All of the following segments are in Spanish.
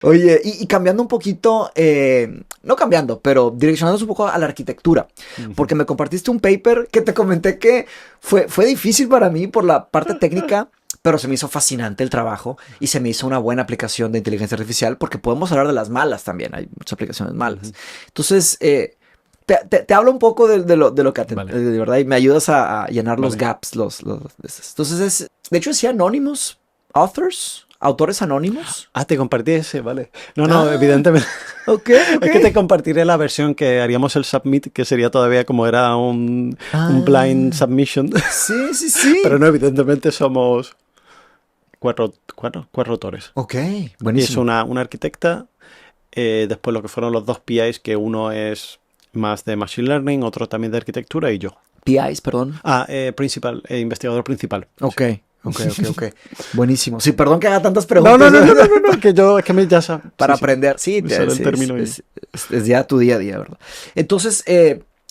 Oye, y cambiando un poquito, no cambiando, pero direccionándose un poco a la arquitectura, Ujú. porque me compartiste un paper que te comenté que fue difícil para mí por la parte técnica, pero se me hizo fascinante el trabajo y se me hizo una buena aplicación de inteligencia artificial, porque podemos hablar de las malas también, hay muchas aplicaciones malas. Ujú. Entonces, te hablo un poco de lo que Vale, de verdad y me ayudas a llenar los vale. gaps. Entonces, de hecho, decía Anonymous Authors, autores anónimos. Ah, te compartí ese, vale. No, no, Ah, evidentemente. ok, ok. Es que te compartiré la versión que haríamos el submit, que sería todavía como era un blind Ah, submission. sí, sí, Pero sí. no, evidentemente somos cuatro autores. Ok, Y es buenísimo. una arquitecta, después lo que fueron los dos PIs, que uno es más de Machine Learning, otro también de arquitectura, y yo. PIs, perdón. Ah, investigador principal. Ok, Sí. ok, ok, ok. Buenísimo. Sí, perdón que haga tantas No, no, preguntas no, no, no, no, no, que yo, es que me ya sabes. para Sí, sí. aprender. Sí, Usar el sí, término y... es ya tu día a día, ¿verdad? Entonces,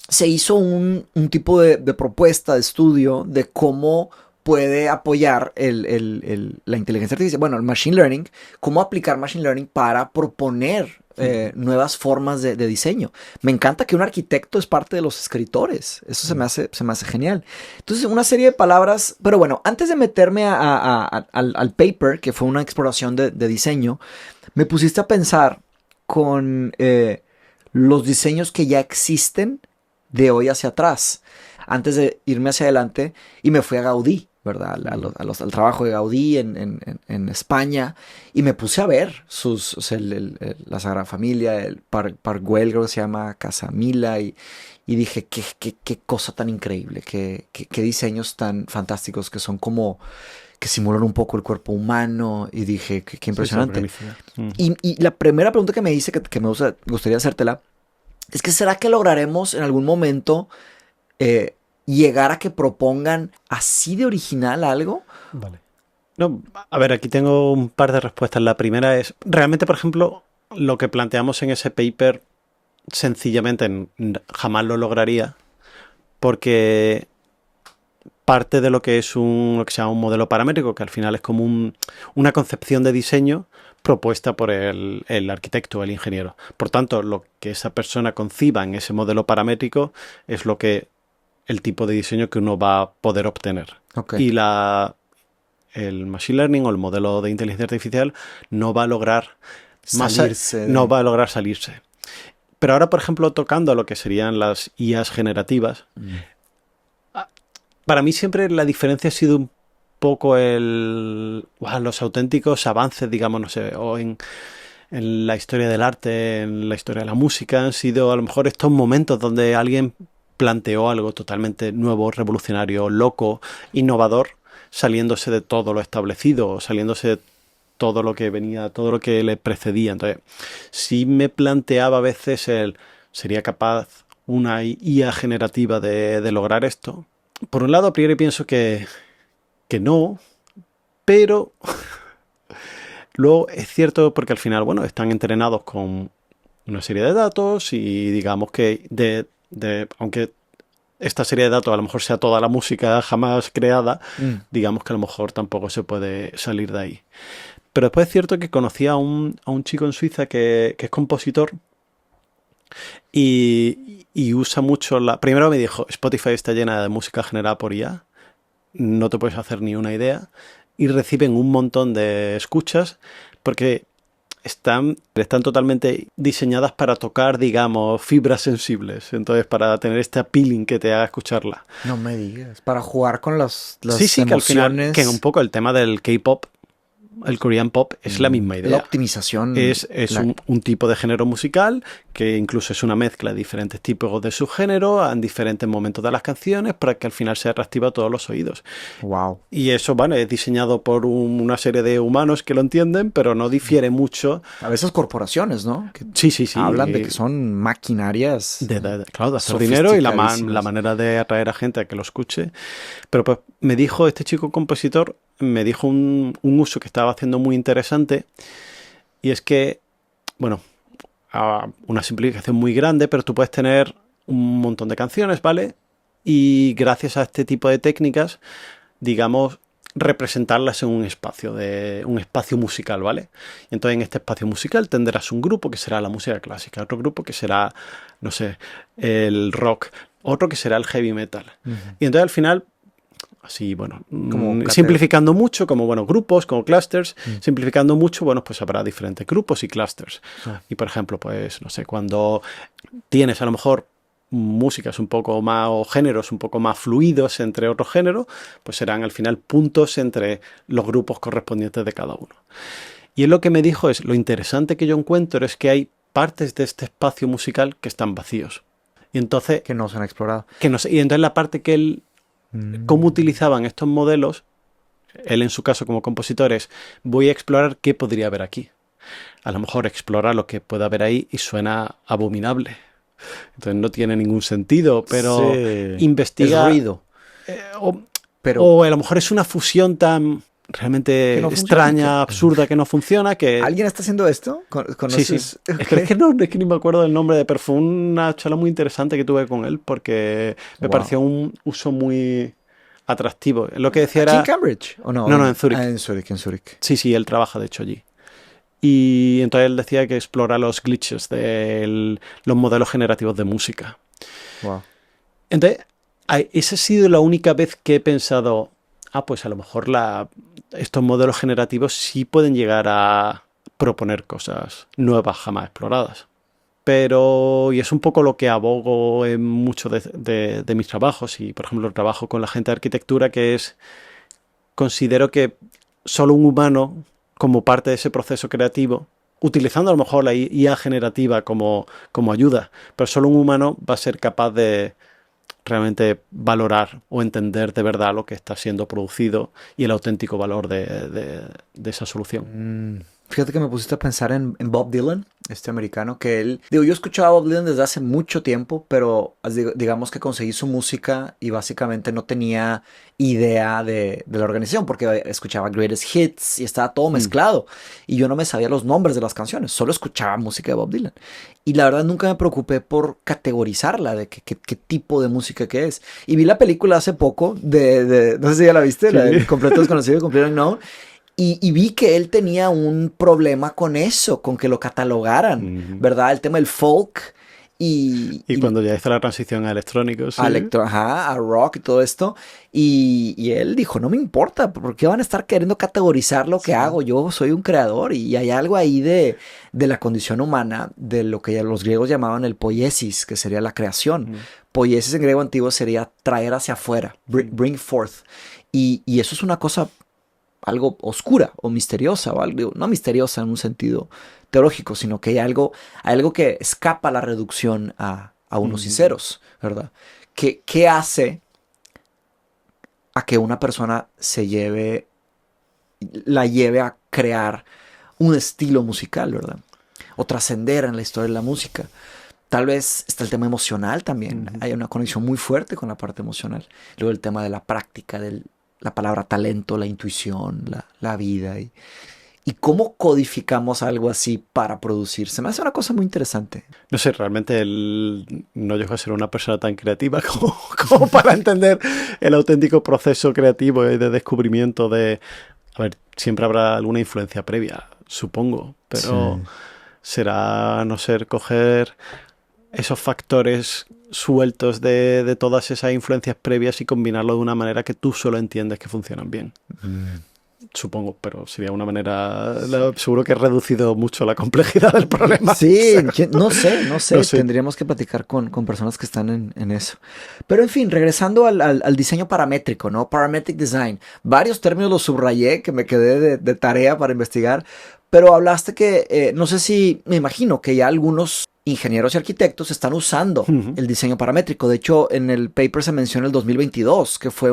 se hizo un tipo de propuesta de estudio de cómo puede apoyar la inteligencia artificial, bueno, el machine learning, cómo aplicar machine learning para proponer nuevas formas de diseño. Me encanta que un arquitecto es parte de los escritores. Eso se me hace genial. Entonces, una serie de palabras, pero bueno, antes de meterme al paper, que fue una exploración de diseño, me pusiste a pensar con los diseños que ya existen de hoy hacia atrás, antes de irme hacia adelante, y me fui a Gaudí, ¿verdad? Al trabajo de Gaudí en España, y me puse a ver o sea, la Sagrada Familia, el Park Güell, creo que se llama, Casa Mila, y dije, qué cosa tan increíble, qué diseños tan fantásticos que son como que simulan un poco el cuerpo humano, y dije, qué Sí, son impresionante. magníficas. Ujú. Y la primera pregunta que me hice, que gustaría hacértela, es que ¿será que lograremos en algún momento llegar a que propongan así de original algo? Vale. No, a ver, aquí tengo un par de respuestas. La primera es, realmente, por ejemplo, lo que planteamos en ese paper sencillamente jamás lo lograría porque parte de lo que es lo que se llama un modelo paramétrico, que al final es como una concepción de diseño propuesta por el arquitecto o el ingeniero. Por tanto, lo que esa persona conciba en ese modelo paramétrico es el tipo de diseño que uno va a poder obtener. Ok. Y el machine learning o el modelo de inteligencia artificial no va a lograr Salirse no de... va a lograr salirse. Pero ahora, por ejemplo, tocando lo que serían las IAs generativas, Mm. para mí siempre la diferencia ha sido un poco los auténticos avances, digamos, no sé, en la historia del arte, en la historia de la música, han sido a lo mejor estos momentos donde alguien planteó algo totalmente nuevo, revolucionario, loco, innovador, saliéndose de todo lo establecido, saliéndose de todo lo que venía, todo lo que le precedía. Entonces, sí me planteaba a veces ¿sería capaz una IA generativa de lograr esto? Por un lado, a priori pienso que no, pero luego es cierto porque al final, bueno, están entrenados con una serie de datos y digamos que aunque esta serie de datos a lo mejor sea toda la música jamás creada, Mm. digamos que a lo mejor tampoco se puede salir de ahí. Pero después es cierto que conocí a un chico en Suiza que es compositor y usa mucho Primero me dijo, Spotify está llena de música generada por IA, no te puedes hacer ni una idea, y reciben un montón de escuchas porque están totalmente diseñadas para tocar, digamos, fibras sensibles. Entonces, para tener este appealing que te haga escucharla. No me digas. Para jugar con Sí, las sí, que al final, que un emociones. poco el tema del K-pop, el Korean pop, es la misma La idea. optimización. Es un tipo de género musical que incluso es una mezcla de diferentes tipos de subgéneros en diferentes momentos de las canciones para que al final sea atractiva a todos los oídos. Wow. Y eso, bueno, es diseñado por una serie de humanos que lo entienden, pero no difiere mucho. A veces corporaciones, ¿no? Que Sí, sí, sí. hablan de que son maquinarias Claro, de hacer dinero y la sofisticadísimas. manera de atraer a gente a que lo escuche. Pero pues me dijo este chico compositor, me dijo un uso que estaba haciendo muy interesante. Y es que, bueno, una simplificación muy grande, pero tú puedes tener un montón de canciones, ¿vale? Y gracias a este tipo de técnicas, digamos, representarlas en un espacio musical, ¿vale? Y entonces en este espacio musical tendrás un grupo que será la música clásica, otro grupo que será, no sé, el rock, otro que será el heavy metal. Y entonces al final, así, bueno, simplificando mucho, como, bueno, grupos, como clusters, simplificando mucho, bueno, pues habrá diferentes grupos y clusters. Y, por ejemplo, pues, no sé, cuando tienes a lo mejor músicas un poco más, o géneros un poco más fluidos entre otros géneros, pues serán al final puntos entre los grupos correspondientes de cada uno. Y él lo que me dijo es, lo interesante que yo encuentro es que hay partes de este espacio musical que están vacíos. Y entonces... Que no se han explorado. Y entonces la parte que él... Cómo utilizaban estos modelos, él en su caso como compositor, es, voy a explorar qué podría haber aquí. A lo mejor explorar lo que pueda haber ahí y suena abominable. Entonces no tiene ningún sentido, pero investiga... Es ruido. O a lo mejor es una fusión tan realmente no extraña, absurda, que no funciona. Que... ¿Alguien está haciendo esto? ¿Conoces? Sí. Okay. Es que ni me acuerdo del nombre, pero fue una charla muy interesante que tuve con él porque me pareció un uso muy atractivo. Lo que decía era... ¿Aquí en Cambridge? ¿O no? No, en Zúrich. En Zúrich. Sí, él trabaja de hecho allí. Y entonces él decía que explora los glitches de los modelos generativos de música. Wow. Entonces, esa ha sido la única vez que he pensado, pues a lo mejor estos modelos generativos sí pueden llegar a proponer cosas nuevas jamás exploradas. Y es un poco lo que abogo en muchos de mis trabajos. Y, por ejemplo, trabajo con la gente de arquitectura, que es, considero que solo un humano, como parte de ese proceso creativo, utilizando a lo mejor la IA generativa como ayuda, pero solo un humano va a ser capaz de realmente valorar o entender de verdad lo que está siendo producido y el auténtico valor de esa solución. Fíjate que me pusiste a pensar en Bob Dylan, este americano, que él... Digo, yo escuchaba a Bob Dylan desde hace mucho tiempo, pero digamos que conseguí su música y básicamente no tenía idea de la organización, porque escuchaba Greatest Hits y estaba todo mezclado. Y yo no me sabía los nombres de las canciones, solo escuchaba música de Bob Dylan. Y la verdad nunca me preocupé por categorizarla, de qué tipo de música que es. Y vi la película hace poco, no sé si ya la viste, sí. La de Completo Desconocido y Completo Unknown. Y vi que él tenía un problema con eso, con que lo catalogaran, ¿verdad? El tema del folk y cuando ya hizo la transición a electrónicos. Sí. A rock y todo esto. Y él dijo, no me importa, ¿por qué van a estar queriendo categorizar lo que hago? Yo soy un creador y hay algo ahí de la condición humana, de lo que los griegos llamaban el poiesis, que sería la creación. Poiesis en griego antiguo sería traer hacia afuera, bring forth. Y eso es una cosa... algo oscura o misteriosa, o algo, no misteriosa en un sentido teológico, sino que hay algo que escapa a la reducción a unos y ceros, ¿verdad? ¿Qué hace a que una persona la lleve a crear un estilo musical, ¿verdad? O trascender en la historia de la música? Tal vez está el tema emocional también. Hay una conexión muy fuerte con la parte emocional. Luego el tema de la práctica, la palabra talento, la intuición, la vida y cómo codificamos algo así para producir. Se me hace una cosa muy interesante. No sé, realmente él no llegó a ser una persona tan creativa como para entender el auténtico proceso creativo y de descubrimiento de... A ver, siempre habrá alguna influencia previa, supongo, pero será, a no ser, coger esos factores sueltos de todas esas influencias previas y combinarlo de una manera que tú solo entiendes que funcionan bien. Supongo, pero sería una manera... Seguro que he reducido mucho la complejidad del problema. Sí, no sé. Tendríamos que platicar con personas que están en eso. Pero en fin, regresando al diseño paramétrico, ¿no? Parametric design. Varios términos los subrayé que me quedé de tarea para investigar. Pero hablaste que, no sé si, me imagino que ya algunos ingenieros y arquitectos están usando el diseño paramétrico. De hecho, en el paper se menciona el 2022, que fue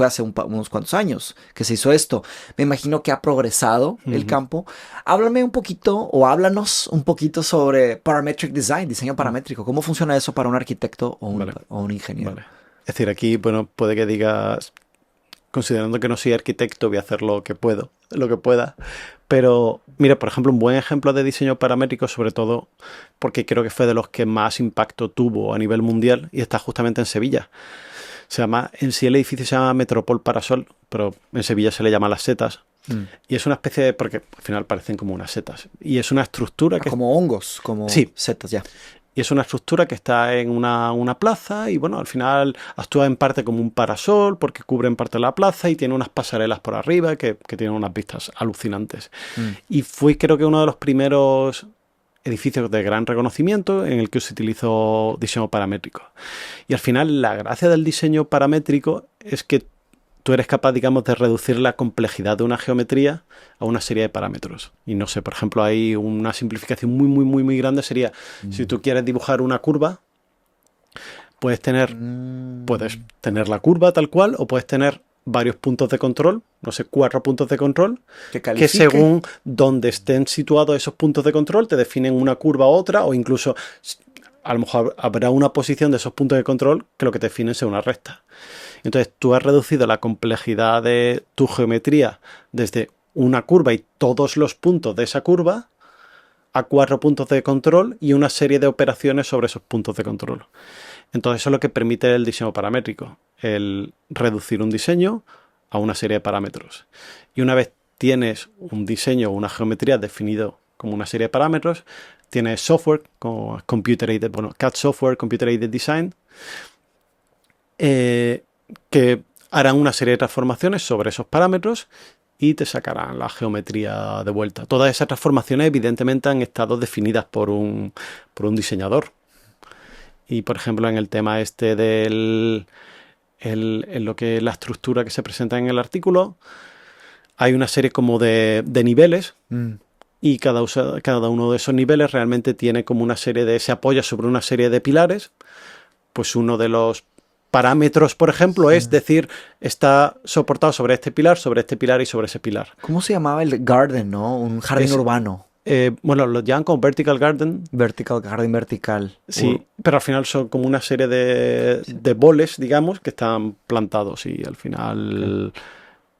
hace unos cuantos años que se hizo esto. Me imagino que ha progresado el campo. Háblame un poquito, o háblanos un poquito sobre parametric design, diseño paramétrico. ¿Cómo funciona eso para un arquitecto o un ingeniero? Vale. Es decir, aquí, bueno, puede que digas, considerando que no soy arquitecto, voy a hacer lo que pueda. Pero, mira, por ejemplo, un buen ejemplo de diseño paramétrico, sobre todo porque creo que fue de los que más impacto tuvo a nivel mundial y está justamente en Sevilla. en sí el edificio se llama Metropol Parasol, pero en Sevilla se le llama Las Setas. Y es una especie de, porque al final parecen como unas setas. Y es una estructura que... Como hongos, como Sí. setas, ya. Y es una estructura que está en una plaza y bueno, al final actúa en parte como un parasol porque cubre en parte la plaza y tiene unas pasarelas por arriba que tienen unas vistas alucinantes. Y fue creo que uno de los primeros edificios de gran reconocimiento en el que se utilizó diseño paramétrico. Y al final la gracia del diseño paramétrico es que tú eres capaz, digamos, de reducir la complejidad de una geometría a una serie de parámetros. Y no sé, por ejemplo, hay una simplificación muy grande sería, si tú quieres dibujar una curva, puedes tener la curva tal cual o puedes tener varios puntos de control, no sé, 4 puntos de control, que según donde estén situados esos puntos de control te definen una curva u otra o incluso a lo mejor habrá una posición de esos puntos de control que lo que te define sea una recta. Entonces tú has reducido la complejidad de tu geometría desde una curva y todos los puntos de esa curva a 4 puntos de control y una serie de operaciones sobre esos puntos de control. Entonces eso es lo que permite el diseño paramétrico, el reducir un diseño a una serie de parámetros. Y una vez tienes un diseño o una geometría definido como una serie de parámetros, tienes software como CAD software, Computer Aided Design, que harán una serie de transformaciones sobre esos parámetros y te sacarán la geometría de vuelta. Todas esas transformaciones evidentemente han estado definidas por un diseñador. Y por ejemplo en el tema este en lo que es la estructura que se presenta en el artículo, hay una serie como de niveles y cada uno de esos niveles realmente tiene como una serie se apoya sobre una serie de pilares. Pues uno de los parámetros, por ejemplo, es decir, está soportado sobre este pilar y sobre ese pilar. ¿Cómo se llamaba el garden, no? Un jardín urbano. Bueno, lo llaman como vertical garden. Jardín vertical. Sí, pero al final son como una serie de boles, digamos, que están plantados y al final...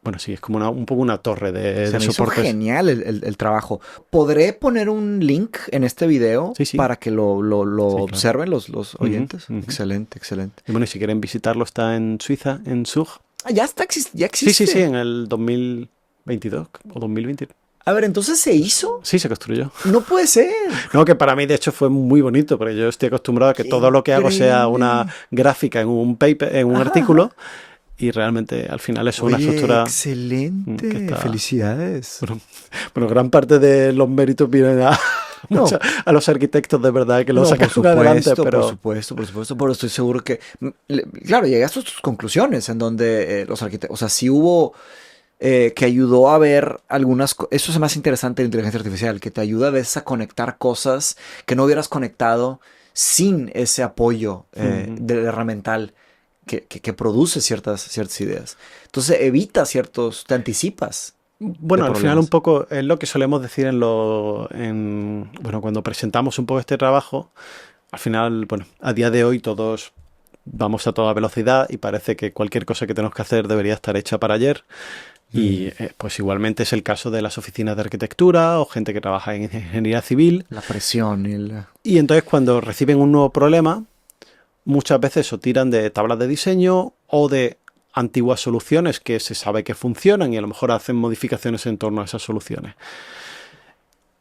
Bueno, sí, es como un poco una torre de soportes. Es genial el trabajo. ¿Podré poner un link en este video para que lo observen los oyentes? Excelente. Y bueno, y si quieren visitarlo, está en Suiza, en Zug. Ya existe. Sí, en el 2022 o 2020. A ver, ¿entonces se hizo? Sí, se construyó. No puede ser. No, que para mí de hecho fue muy bonito, porque yo estoy acostumbrado a que todo lo que hago sea una gráfica en un paper, en un artículo. Y realmente al final es una estructura... Excelente, felicidades. Bueno, gran parte de los méritos vienen a los arquitectos de verdad que lo sacaron adelante. Pero... Por supuesto, pero estoy seguro que... Claro, llegaste a tus conclusiones en donde los arquitectos... O sea, sí hubo... que ayudó a ver algunas... Eso es más interesante de la inteligencia artificial, que te ayuda a veces a conectar cosas que no hubieras conectado sin ese apoyo del herramental que produce ciertas ideas. Entonces te anticipas. Bueno, al final un poco es lo que solemos decir cuando presentamos un poco este trabajo. Al final, bueno, a día de hoy todos vamos a toda velocidad y parece que cualquier cosa que tenemos que hacer debería estar hecha para ayer. Y pues igualmente es el caso de las oficinas de arquitectura o gente que trabaja en ingeniería civil. La presión. Y entonces cuando reciben un nuevo problema, muchas veces o tiran de tablas de diseño o de antiguas soluciones que se sabe que funcionan y a lo mejor hacen modificaciones en torno a esas soluciones.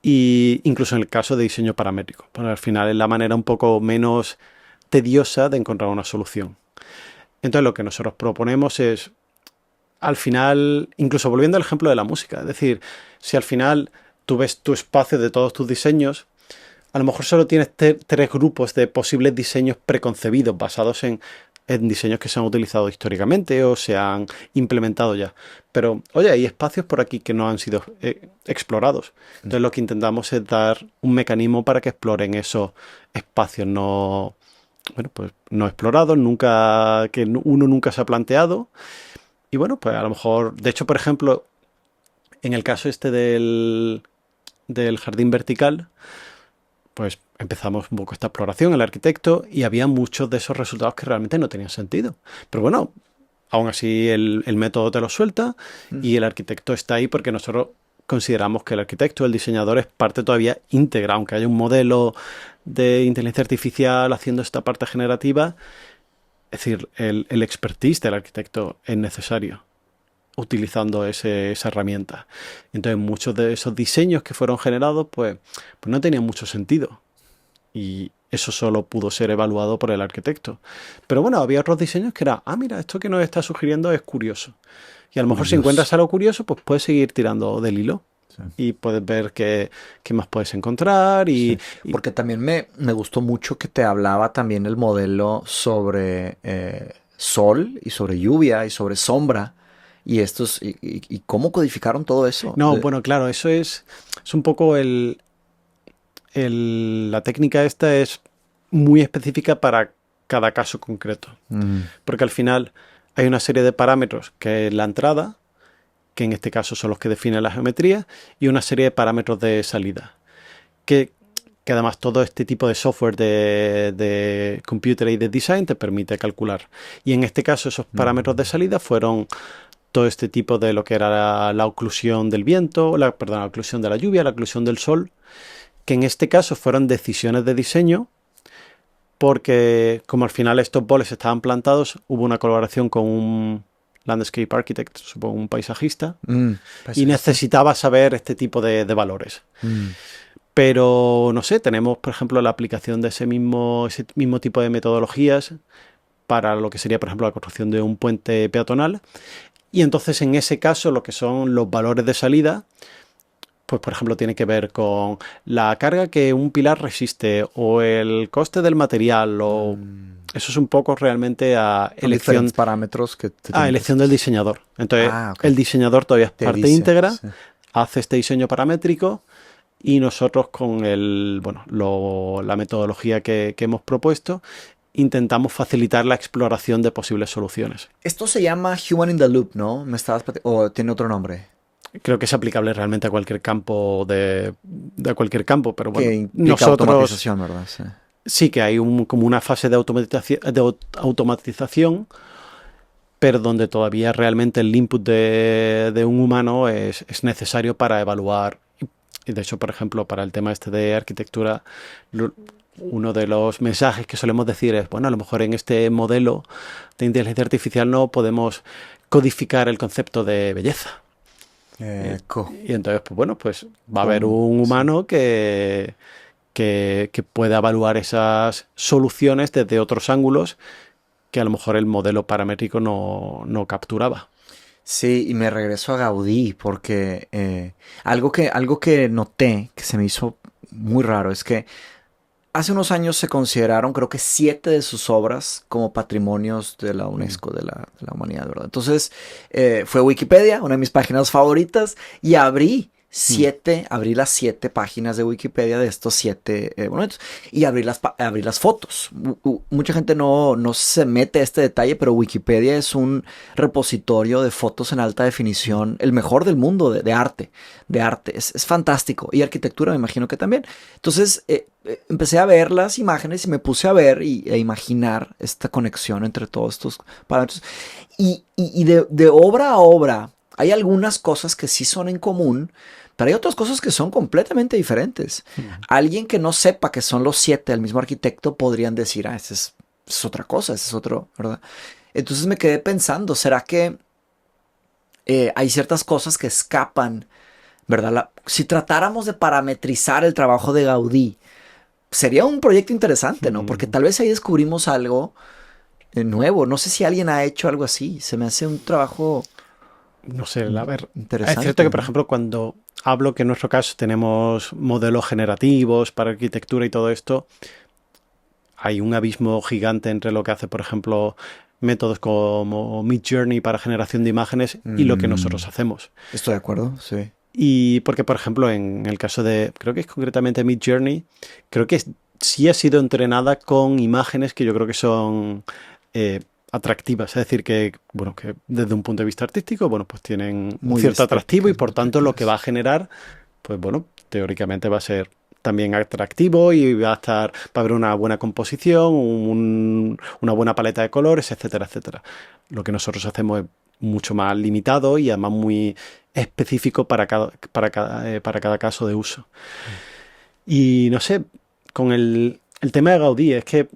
Y incluso en el caso de diseño paramétrico. Bueno, al final es la manera un poco menos tediosa de encontrar una solución. Entonces lo que nosotros proponemos es, al final, incluso volviendo al ejemplo de la música, es decir, si al final tú ves tu espacio de todos tus diseños, a lo mejor solo tienes 3 grupos de posibles diseños preconcebidos basados en diseños que se han utilizado históricamente o se han implementado ya. Pero, oye, hay espacios por aquí que no han sido explorados. Entonces lo que intentamos es dar un mecanismo para que exploren esos espacios no explorados, que uno nunca se ha planteado. Y bueno, pues a lo mejor, de hecho, por ejemplo, en el caso este del jardín vertical, pues empezamos un poco esta exploración, el arquitecto, y había muchos de esos resultados que realmente no tenían sentido. Pero bueno, aún así el método te lo suelta y el arquitecto está ahí porque nosotros consideramos que el arquitecto, el diseñador, es parte todavía íntegra, aunque haya un modelo de inteligencia artificial haciendo esta parte generativa, Es decir, el expertise del arquitecto es necesario utilizando esa herramienta. Entonces, muchos de esos diseños que fueron generados, pues no tenían mucho sentido. Y eso solo pudo ser evaluado por el arquitecto. Pero bueno, había otros diseños que era, mira, esto que nos está sugiriendo es curioso. Y a lo mejor si encuentras algo curioso, pues puedes seguir tirando del hilo. Sí. Y puedes ver qué más puedes encontrar. Sí, porque también me gustó mucho que te hablaba también el modelo sobre sol y sobre lluvia y sobre sombra. Y cómo codificaron todo eso. No, bueno, claro, eso es un poco la técnica esta es muy específica para cada caso concreto. Porque al final hay una serie de parámetros que es la entrada, que en este caso son los que definen la geometría, y una serie de parámetros de salida. Que además todo este tipo de software de computer aided design te permite calcular. Y en este caso esos parámetros de salida fueron todo este tipo de lo que era la oclusión del viento, la oclusión de la lluvia, la oclusión del sol, que en este caso fueron decisiones de diseño, porque como al final estos boles estaban plantados, hubo una colaboración con un landscape architect, supongo un paisajista, y necesitaba saber este tipo de valores. Pero, no sé, tenemos, por ejemplo, la aplicación de ese mismo tipo de metodologías para lo que sería, por ejemplo, la construcción de un puente peatonal. Y entonces, en ese caso, lo que son los valores de salida, pues, por ejemplo, tiene que ver con la carga que un pilar resiste o el coste del material o... Eso es un poco realmente a elección... parámetros que elección del diseñador. Entonces, el diseñador todavía es parte íntegra, hace este diseño paramétrico y nosotros con la metodología que hemos propuesto intentamos facilitar la exploración de posibles soluciones. Esto se llama Human in the Loop, ¿no? ¿O tiene otro nombre? Creo que es aplicable realmente a cualquier campo de cualquier campo, pero bueno, que implica automatización, ¿verdad? Sí, que hay como una fase de automatización, pero donde todavía realmente el input de un humano es necesario para evaluar. Y de hecho, por ejemplo, para el tema este de arquitectura, uno de los mensajes que solemos decir es, bueno, a lo mejor en este modelo de inteligencia artificial no podemos codificar el concepto de belleza. Y entonces, pues bueno, pues va a haber un humano que pueda evaluar esas soluciones desde otros ángulos que a lo mejor el modelo paramétrico no capturaba. Sí, y me regreso a Gaudí porque algo que noté que se me hizo muy raro es que hace unos años se consideraron, creo que 7 de sus obras como patrimonios de la UNESCO, de la humanidad, ¿verdad? Entonces fue Wikipedia, una de mis páginas favoritas, y abrí las 7 páginas de Wikipedia de estos 7 monumentos y abrí las fotos. Mucha gente no se mete a este detalle, pero Wikipedia es un repositorio de fotos en alta definición, el mejor del mundo de arte. Es fantástico. Y arquitectura me imagino que también. Entonces empecé a ver las imágenes y me puse a ver e imaginar esta conexión entre todos estos parámetros. Y de obra a obra hay algunas cosas que sí son en común, pero hay otras cosas que son completamente diferentes. Alguien que no sepa que son los 7 del mismo arquitecto podrían decir, esa es otra cosa, ese es otro, ¿verdad? Entonces me quedé pensando, ¿será que hay ciertas cosas que escapan, ¿verdad? Si tratáramos de parametrizar el trabajo de Gaudí, sería un proyecto interesante, ¿no? Porque tal vez ahí descubrimos algo nuevo. No sé si alguien ha hecho algo así. Se me hace un trabajo... No sé, a ver, interesante. Es cierto que, por ejemplo, cuando hablo que en nuestro caso tenemos modelos generativos para arquitectura y todo esto, hay un abismo gigante entre lo que hace, por ejemplo, métodos como Midjourney para generación de imágenes y lo que nosotros hacemos. Estoy de acuerdo, sí. Y porque, por ejemplo, en el caso de, creo que es concretamente Midjourney, creo que sí ha sido entrenada con imágenes que yo creo que son... atractivas, es decir, que desde un punto de vista artístico, pues tienen un cierto atractivo y por tanto lo que va a generar, pues teóricamente va a ser también atractivo y va a haber una buena composición, una buena paleta de colores, etcétera, etcétera. Lo que nosotros hacemos es mucho más limitado y además muy específico para cada caso de uso. Y no sé, con el tema de Gaudí es que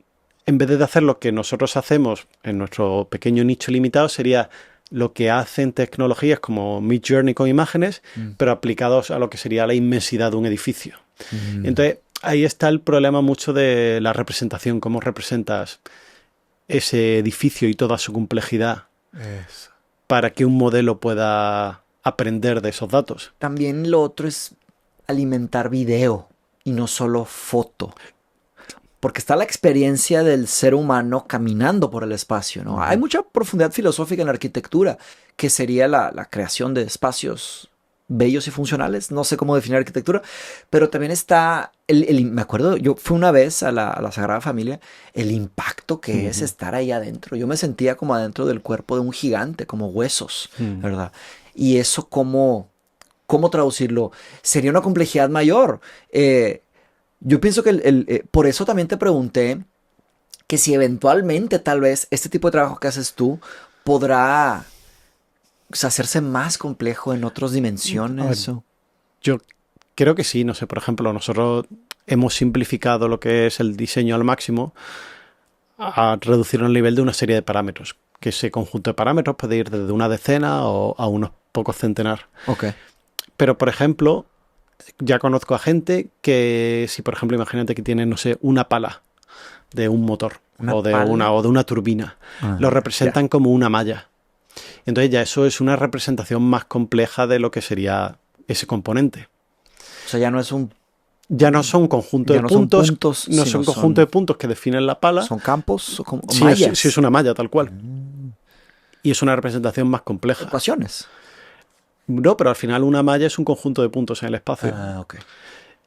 en vez de hacer lo que nosotros hacemos en nuestro pequeño nicho limitado, sería lo que hacen tecnologías como Midjourney con imágenes, pero aplicados a lo que sería la inmensidad de un edificio. Entonces, ahí está el problema mucho de la representación, cómo representas ese edificio y toda su complejidad para que un modelo pueda aprender de esos datos. También lo otro es alimentar video y no solo foto. Porque está la experiencia del ser humano caminando por el espacio, ¿no? Hay mucha profundidad filosófica en la arquitectura, que sería la creación de espacios bellos y funcionales. No sé cómo definir arquitectura, pero también está, me acuerdo, yo fui una vez a la Sagrada Familia, el impacto que es estar ahí adentro. Yo me sentía como adentro del cuerpo de un gigante, como huesos, ¿verdad? Y eso, ¿cómo traducirlo? Sería una complejidad mayor. Yo pienso que por eso también te pregunté que si eventualmente tal vez este tipo de trabajo que haces tú podrá, o sea, hacerse más complejo en otras dimensiones. Yo creo que sí, no sé, por ejemplo, nosotros hemos simplificado lo que es el diseño al máximo a reducirlo al nivel de una serie de parámetros, que ese conjunto de parámetros puede ir desde una decena o a unos pocos centenar. Ok. Pero, por ejemplo, ya conozco a gente que, si por ejemplo, imagínate que tiene, no sé, una pala de un motor o de una turbina, lo representan como una malla. Entonces ya eso es una representación más compleja de lo que sería ese componente. O sea, ya no es ya no son conjunto de puntos, no son conjunto de puntos que definen la pala. ¿Son campos o sí, mallas? Sí, es una malla tal cual. Y es una representación más compleja. ¿Ecuaciones? No, pero al final una malla es un conjunto de puntos en el espacio. Ok.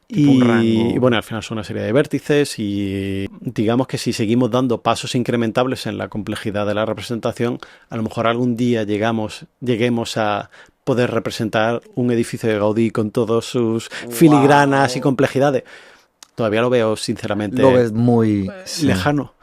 Y bueno, al final son una serie de vértices y digamos que si seguimos dando pasos incrementables en la complejidad de la representación, a lo mejor algún día lleguemos a poder representar un edificio de Gaudí con todos sus filigranas y complejidades. Todavía lo veo sinceramente lo ves muy lejano.